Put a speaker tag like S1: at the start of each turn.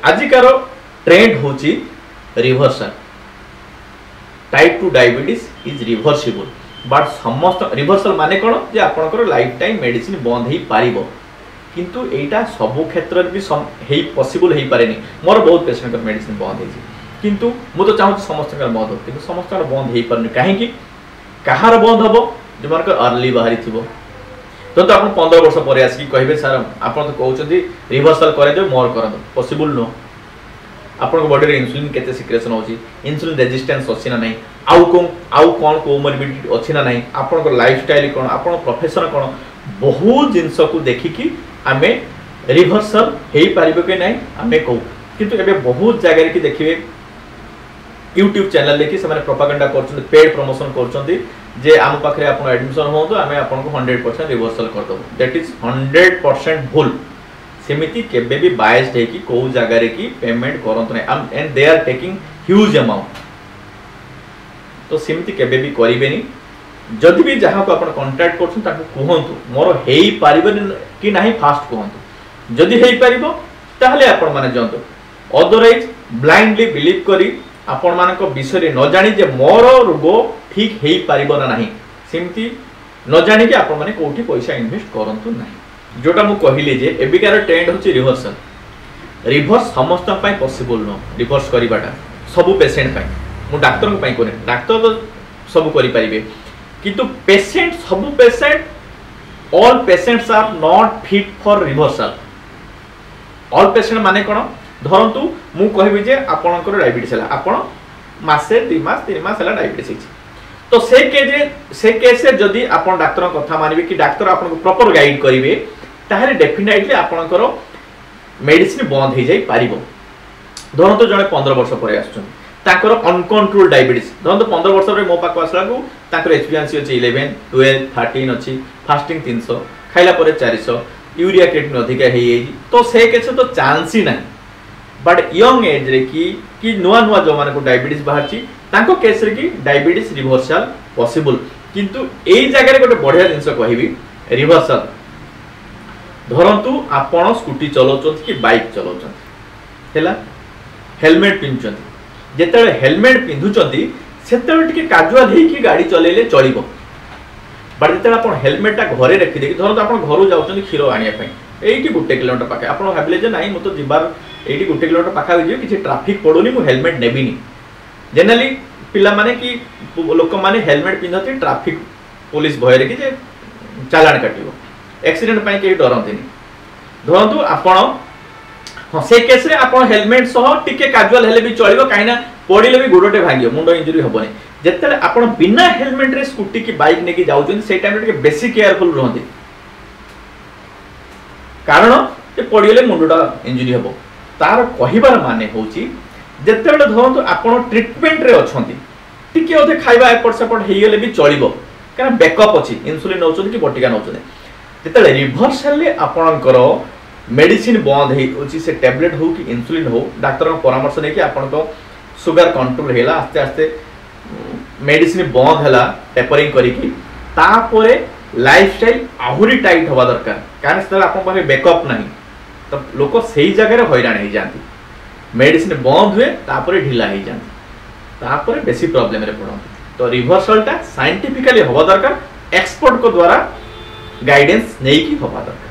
S1: आजिकार trend होची reversal type 2 diabetes is reversible but समस्त reversal माने कौन जे आपनकर लाइफ टाइम मेडिसिन बंद ही पारिबो किंतु एटा सब क्षेत्र भी हेई पॉसिबल हेई पारेनी मोर बहुत पेशेंट मेडिसिन बंद हेची किंतु मु तो चाहूँ समस्त बंद हो किंतु समस्त बंद हेई पारनी कहीं कहार बंद हम जो मान अर्ली बाहरी थी तो आप 15 वर्ष पर आसिक कहे सर आप तो कहते रिवर्सल करदे मोर कर पॉसिबल नो आपन बॉडी इंसुलिन केते सिक्रेशन होची इंसुलिन रेजिस्टेंस अछि ना नहीं आउ कौन कोमोर्बिडिटी अछि ना नहीं आपन लाइफस्टाइल कौन आपन प्रोफेशन कौन बहुत जिनस को देखिकी आमे रिवर्सल हेई पारिबो के नहीं आमे कहू किंतु एबे बहुत जगह की देखिए यूट्यूब चैनल देखि से प्रोपागेंडा करछन पेड प्रमोशन करछन जे आम पाखरे आपन एडमिशन हो तो आमे आपन को 100% रिवर्सल कर दो दैट इज 100% भूल सेमिति केबे भी बायस्ड है कि को जगह रे की पेमेंट करंत नै and they are taking huge amount तो सेमिति केबे भी करिवेनी जदि भी जहाँ को अपन कांटेक्ट करछन ताको कहंतु मोर हेई पारिबन कि नाही फास्ट कहंतु जदि हेई पारिबो ताहले आपण माने जंतु अदरवाइज ब्लाइंडली बिलीव करी आपण मानक विषय न जानी जे मोर रोग ठीक हेई पारिबो ना नाही सेमिति न जानी कि आपण माने कोठी पैसा इन्वेस्ट करंतु नाही जोटा मु कहिले जे एबिकार ट्रेंड होची रिवर्सल रिवर्स समस्त पय पॉसिबल नो रिवर्स करिबाटा सब पेशेंट पय मु डॉक्टर पय कोने डॉक्टर तो सब करि परिबे किंतु पेशेंट सब patient all patients are not fit for reversal all patient माने कोन धरंतु मु कहबी जे आपनकर डायबिटीज हला आपन मासे 2 मास 3 मास हला डायबिटीज हिची तो से केस जदि आपन डॉक्टर कथा मानिबे कि डॉक्टर आपन को प्रॉपर गाइड करिवे ताहले डेफिनेटली आपनकर मेडिसिन बंद हे जाई पारिबो धरंतु जने 15 वर्ष पर आछन ताकर अनकंट्रोल डायबिटीज धरंतु 15 वर्ष रे मो पाक आसला को ताकर एचबीएनसी अछि 11 12 13 अछि फास्टिंग 300 खाइला परे 400 यूरिया क्रिएटिन अधिक हे तो से केस तो चांस ही नहीं बट यंग एज रे कि नुआ नुआ जो माने को डायबिटीज बाहरची तांको केस रे कि डायबिटीज रिवर्सल पॉसिबल किंतु एई जगह रे गोटे बढ़िया जिंस कहबी रिवर्सल धरंतु आपण स्कूटी चलाउछन कि बाइक चलाउछन हैला हेलमेट पिंधुछन जेतेले हेलमेट पिंधुछंती सेतेले टिके काजुअल हे कि गाड़ी चलेले चलिबो बट जेतेले आपण हेलमेट ता घरे रखि देकी धरंतु आपण घरु जाउछन खीरो आनिया पई एइटी 1 किलोमीटर पाखे आपण भाबिले जे नाही म तो जिबार एइटी 1 किलोमीटर पाखा जे किछि ट्रैफिक पडोनी मु हेलमेट नेबिनी जनरली पिला माने कि लोक माने हेलमेट पिंधती ट्रैफिक पुलिस भय रे कि जे चालान काटिबो एक्सीडेंट पई के डरंतिनी धरंतु आपण हां से केस रे आपण हेलमेट सह टिके काजुअल हेले भी चलिबो काइना पडिले भी गोडटे भांगियो मुंडो इंजरी होबनी जेतेले आपण बिना हेलमेट रे स्कूटी की बाइक नेकी जाउछन से टाइम रे टिके बेसी केयरफुल रहंती कारण जे पडिले मुंडोटा इंजरी होबो तार कहिबार माने होची जेतेले धरंतु आपण ट्रीटमेंट रे अछंती टिके ओते खाइबा एपट सेपट हेइले भी चलिबो कारण बैकअप अछि इंसुलिन नौचन कि बटिका नौचन जेतेले रिवर्सल ले आपणकर मेडिसिन बंद हे अछि से टैबलेट हो कि इंसुलिन हो डॉक्टर को परामर्श नै कि आपण को शुगर कंट्रोल हेला आस्ते आस्ते मेडिसिन बंद हेला टेपरिंग करी कि तापरे लाइफस्टाइल आहुरी टाइट होबा दरकार कारण से आपण पाखे बैकअप नहीं तो लोक सही जगह रे हैरान हे जांती मेडिसिन बंद हुए तापरे ढिला हे जांती तापरे बेसी प्रॉब्लम रे पड़ंती तो रिवर्सल टा साइंटिफिकली होबा दरकार एक्सपर्ट को द्वारा गाइडेंस नै कि होबा दरकार।